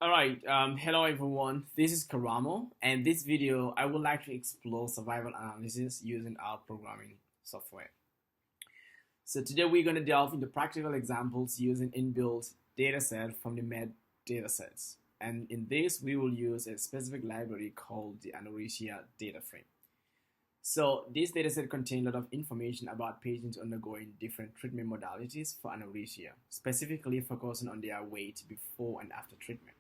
Alright, hello everyone, this is Karamo, and this video I would like to explore survival analysis using our programming software. So today we're going to delve into practical examples using inbuilt dataset from the MedDataSets. And in this we will use a specific library called the anorexia data frame. So this dataset contains a lot of information about patients undergoing different treatment modalities for anorexia, specifically focusing on their weight before and after treatment.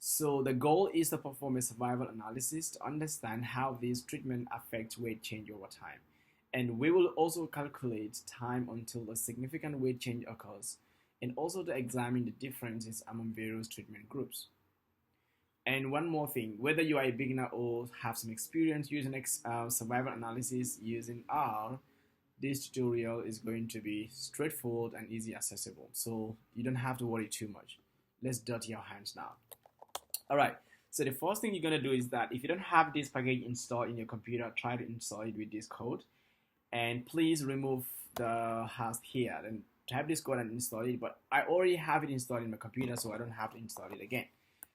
So the goal is to perform a survival analysis to understand how these treatments affect weight change over time. And we will also calculate time until a significant weight change occurs, and also to examine the differences among various treatment groups. And one more thing, whether you are a beginner or have some experience using survival analysis using R, this tutorial is going to be straightforward and easy accessible. So you don't have to worry too much. Let's dirty your hands now. Alright, so the first thing you're going to do is that if you don't have this package installed in your computer, try to install it with this code. And please remove the hash here and type this code and install it. But I already have it installed in my computer, so I don't have to install it again.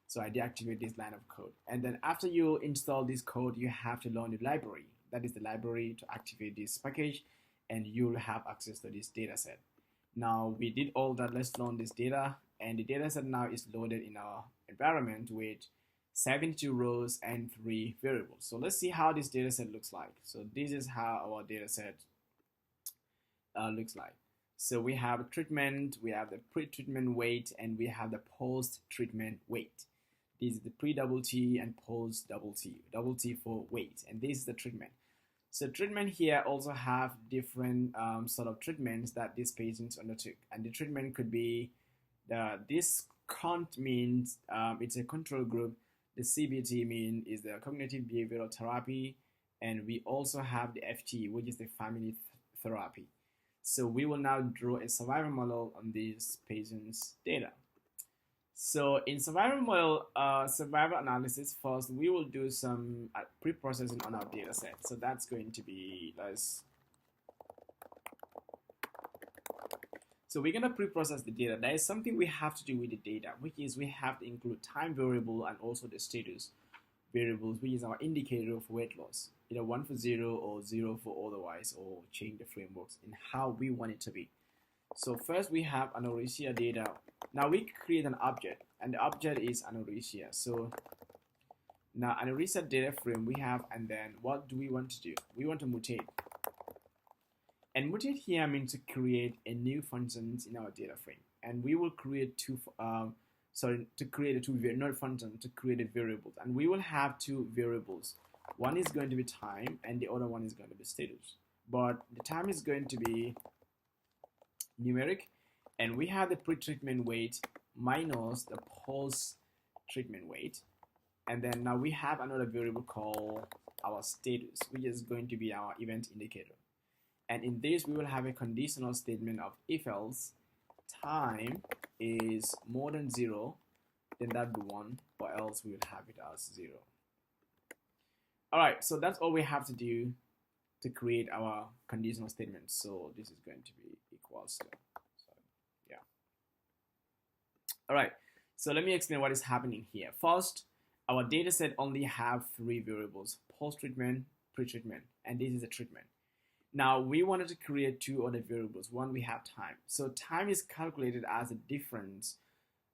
So I deactivate this line of code. And then after you install this code, you have to learn the library. That is the library to activate this package, and you'll have access to this data set. Now we did all that. Let's learn this data, and the data set now is loaded in our environment with 72 rows and 3 variables. So let's see how this data set looks like. So this is how our data set looks like. So we have treatment, we have the pre-treatment weight, and we have the post-treatment weight. This is the pre-double T and post-double T for weight, and this is the treatment. So treatment here also have different sort of treatments that these patients undertook, and the treatment could be this CONT means it's a control group. The CBT mean is the cognitive behavioral therapy, and we also have the FT, which is the family therapy. So we will now draw a survival model on these patients' data. So in survival model, survival analysis, first we will do some pre-processing on our data set. So that's going to be So we're going to pre-process the data. There is something we have to do with the data, which is we have to include time variable and also the status variables, which is our indicator of weight loss. Either 1 for 0 or 0 for otherwise, or change the frameworks in how we want it to be. So first we have anorexia data. Now we create an object, and the object is anorexia. So now anorexia data frame we have, and then what do we want to do? We want to mutate. And mutate here means to create a new functions in our data frame, and we will create two variables, and we will have two variables. One is going to be time, and the other one is going to be status. But the time is going to be numeric, and we have the pre-treatment weight minus the post-treatment weight, and then now we have another variable called our status, which is going to be our event indicator. And in this, we will have a conditional statement of if else time is more than 0, then that would be 1, or else we will have it as 0. Alright, so that's all we have to do to create our conditional statement. So this is going to be equals to, so yeah. Alright, so let me explain what is happening here. First, our data set only have 3 variables: post-treatment, pre-treatment, and this is a treatment. Now we wanted to create 2 other variables. One, we have time. So time is calculated as a difference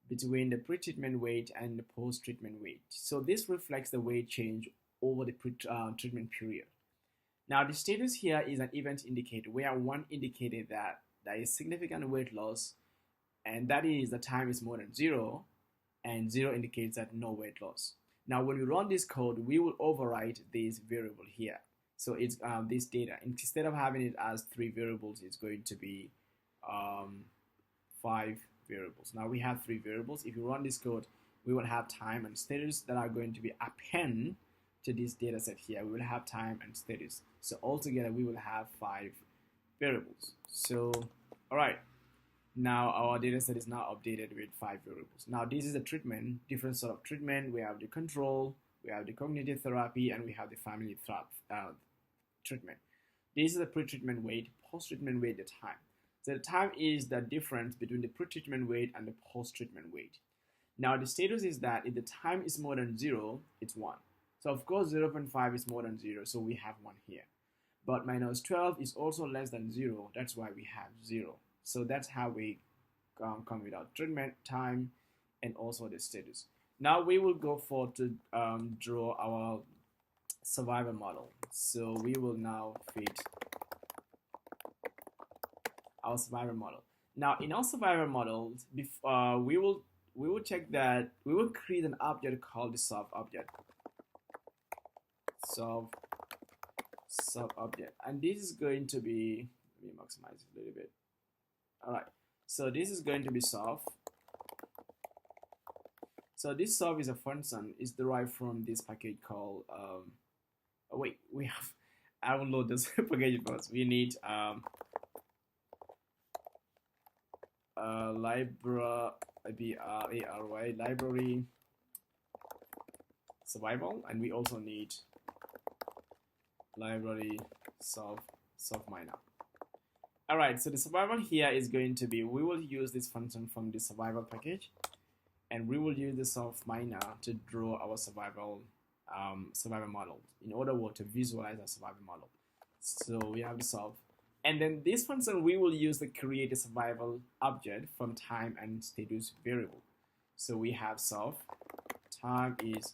between the pre-treatment weight and the post-treatment weight. So this reflects the weight change over the pre-treatment period. Now the status here is an event indicator, where 1 indicated that there is significant weight loss, and that is the time is more than 0, and 0 indicates that no weight loss. Now when we run this code, we will overwrite this variable here. So it's this data. Instead of having it as 3 variables, it's going to be 5 variables. Now we have 3 variables. If you run this code, we will have time and status that are going to be append to this data set here. We will have time and status. So altogether, we will have 5 variables. So, all right. Now our data set is now updated with 5 variables. Now this is a treatment, different sort of treatment. We have the control, we have the cognitive therapy, and we have the family treatment. This is the pre-treatment weight, post-treatment weight, the time. So the time is the difference between the pre-treatment weight and the post-treatment weight. Now the status is that if the time is more than 0, it's 1. So of course 0.5 is more than 0, so we have 1 here. But minus 12 is also less than 0, that's why we have 0. So that's how we come with our treatment time and also the status. Now we will go for to draw our survival model. So we will now fit our survival model. Now in our survival model, we will check that we will create an object called the solve object. Solve object, and this is going to be, let me maximize it a little bit. All right, so this is going to be solve. So this solve is a function, is derived from this package called oh wait, we have, I will load this package first. We need library survival, and we also need library solve minor. All right, so the survival here is going to be, we will use this function from the survival package, and we will use the solve minor to draw our survival model in order to visualize our survival model. So we have the solve, and then this function we will use to create a survival object from time and status variable. So we have solve, time is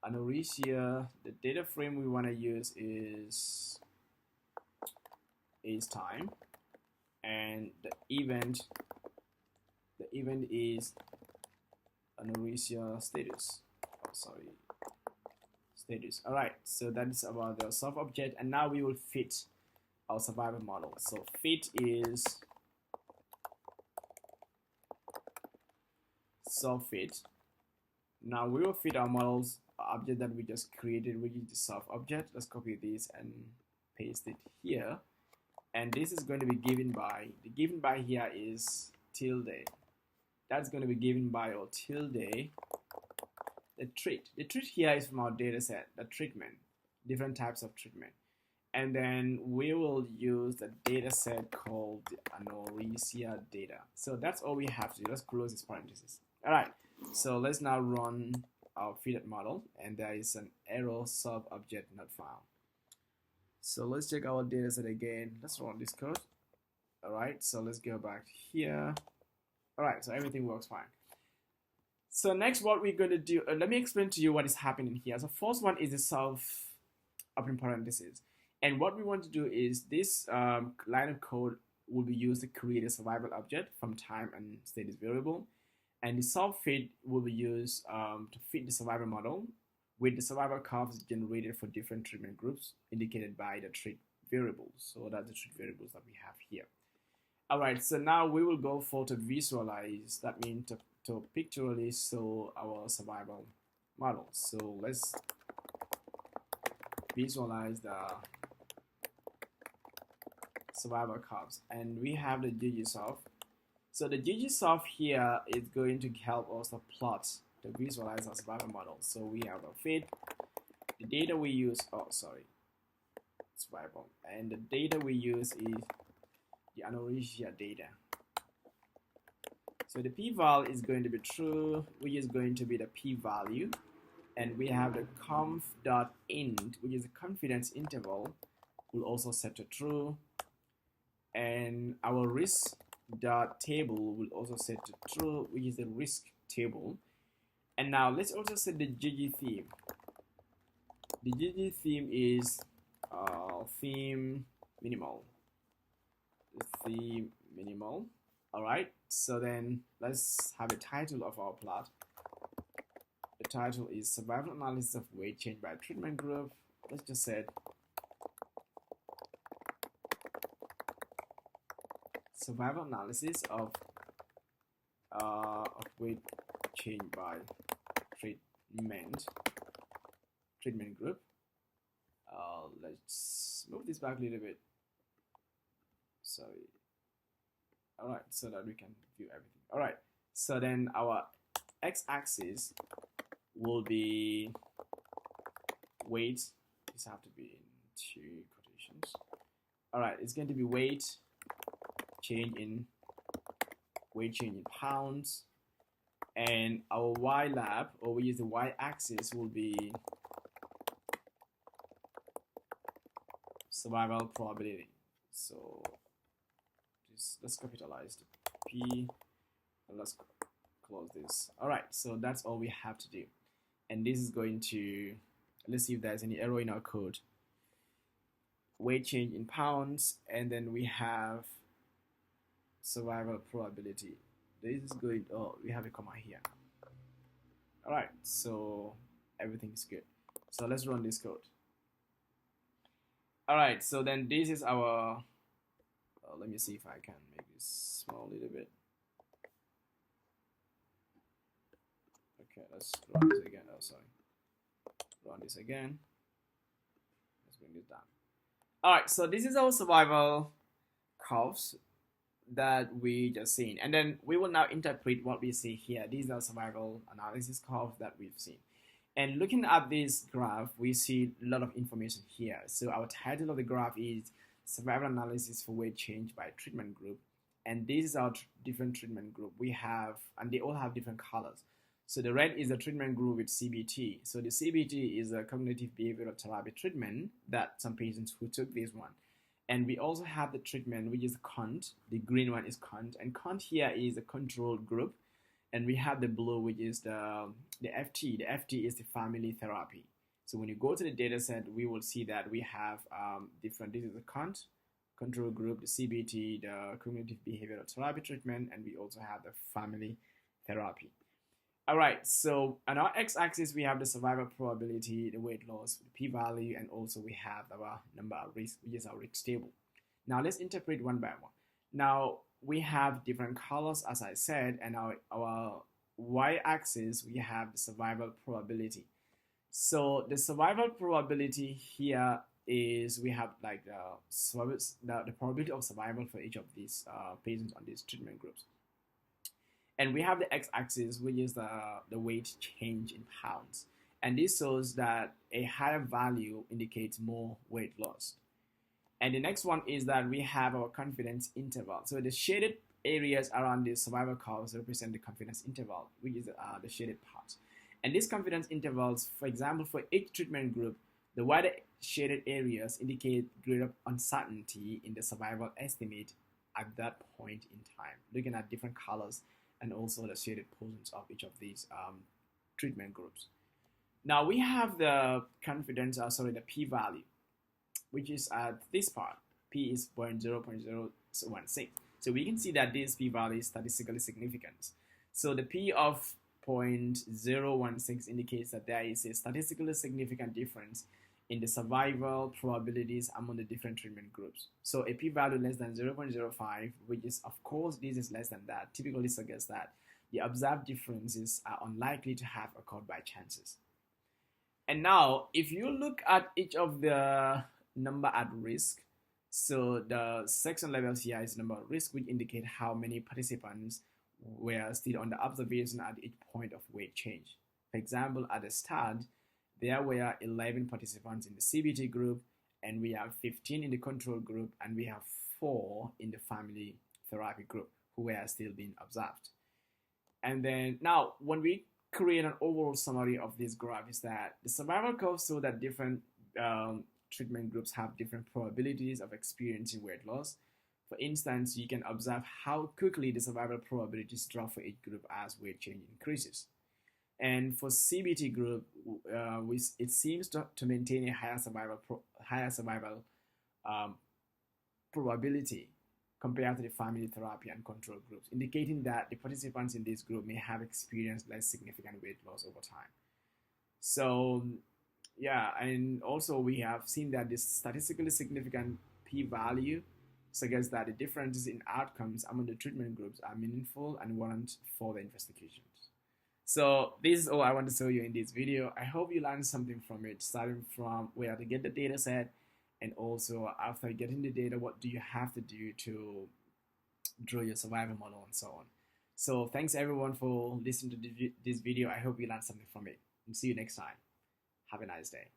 anorexia, the data frame we want to use is time, and the event is anorexia status. Oh, sorry, status. All right, so that is about the solve object, and now we will fit our survival model. So fit is solve fit. Now we will fit our models object that we just created, which is the solve object. Let's copy this and paste it here, and this is going to be given by, the given by here is tilde. That's going to be given by, or tilde, the treat. The treat here is from our data set, the treatment, different types of treatment. And then we will use the data set called the anorexia data. So that's all we have to do. Let's close this parenthesis. All right, so let's now run our fitted model, and there is an error solve object not found. So let's check our data set again. Let's run this code. All right, so let's go back here. All right, so everything works fine. So next, what we're going to do, let me explain to you what is happening here. So first one is the solve open parenthesis. And what we want to do is this line of code will be used to create a survival object from time and status variable. And the solve fit will be used to fit the survival model with the survival curves generated for different treatment groups indicated by the treat variables. So that's the treat variables that we have here. All right, so now we will go for to visualize, that means to pictorially show our survival model. So let's visualize the survival curves, and we have the ggsolve. So the ggsolve here is going to help us to plot, to visualize our survival model. So we have a fit, the data we use, survival, and the data we use is the anorexia data. So the p-val is going to be true, which is going to be the p-value, and we have the conf.int, which is the confidence interval, will also set to true, and our risk.table will also set to true, which is the risk table. And now let's also set the GG theme. The GG theme is theme minimal. Theme minimal. All right, so then let's have a title of our plot. The title is survival analysis of weight change by treatment group. Let's just say survival analysis of weight change by treatment group. Let's move this back a little bit. Sorry. All right, so that we can view everything. All right, so then our x-axis will be weight. This have to be in two quotations. All right, it's going to be weight change in pounds, and our y lab, or we use the y-axis, will be survival probability. So let's capitalize the P and let's close this. All right, so that's all we have to do, and this is going to, let's see if there's any error in our code. Weight change in pounds, and then we have survival probability. This is going, oh, we have a comma here. All right, so everything is good. So let's run this code. All right, so then this is our, let me see if I can make this small a little bit. Okay, let's run this again. Oh, sorry. Run this again. Let's bring this down. All right, so this is our survival curves that we just seen, and then we will now interpret what we see here. These are survival analysis curves that we've seen, and looking at this graph, we see a lot of information here. So our title of the graph is survival analysis for weight change by treatment group, and this is our different treatment group we have, and they all have different colors. So the red is a treatment group with CBT. So the CBT is a cognitive behavioral therapy treatment that some patients who took this one. And we also have the treatment, which is CONT. The green one is CONT. And CONT here is a control group. And we have the blue, which is the FT. The FT is the family therapy. So when you go to the data set, we will see that we have different, this is the CONT, control group, the CBT, the cognitive behavioral therapy treatment, and we also have the family therapy. All right, so on our x-axis, we have the survival probability, the weight loss, the p-value, and also we have our number of risk, which is our risk table. Now let's interpret one by one. Now we have different colors, as I said, and our y-axis, we have the survival probability. So the survival probability here is, we have like the probability of survival for each of these patients on these treatment groups. And we have the x-axis, which is the weight change in pounds. And this shows that a higher value indicates more weight loss. And the next one is that we have our confidence interval. So the shaded areas around the survival curves represent the confidence interval, which is the shaded part. And these confidence intervals, for example, for each treatment group, the wider shaded areas indicate greater uncertainty in the survival estimate at that point in time, looking at different colors and also the shaded portions of each of these treatment groups. Now we have the confidence, the p-value, which is at this part. P is 0.016. So we can see that this p-value is statistically significant. So the p of 0.016 indicates that there is a statistically significant difference in the survival probabilities among the different treatment groups. So a p-value less than 0.05, which is, of course, this is less than that, typically suggests that the observed differences are unlikely to have occurred by chances. And now, if you look at each of the number at risk, so the section levels here is number at risk, which indicate how many participants were still under observation at each point of weight change. For example, at the start, there were 11 participants in the CBT group, and we have 15 in the control group, and we have 4 in the family therapy group who were still being observed. And then now, when we create an overall summary of this graph, is that the survival curves show that different treatment groups have different probabilities of experiencing weight loss. For instance, you can observe how quickly the survival probabilities drop for each group as weight change increases. And for CBT group, it seems to maintain a higher survival probability compared to the family therapy and control groups, indicating that the participants in this group may have experienced less significant weight loss over time. So, yeah, and also we have seen that this statistically significant p-value suggests that the differences in outcomes among the treatment groups are meaningful and warrant further investigations. So this is all I want to show you in this video. I hope you learned something from it, starting from where to get the data set, and also after getting the data, what do you have to do to draw your survival model and so on. So thanks everyone for listening to this video. I hope you learned something from it, and see you next time. Have a nice day.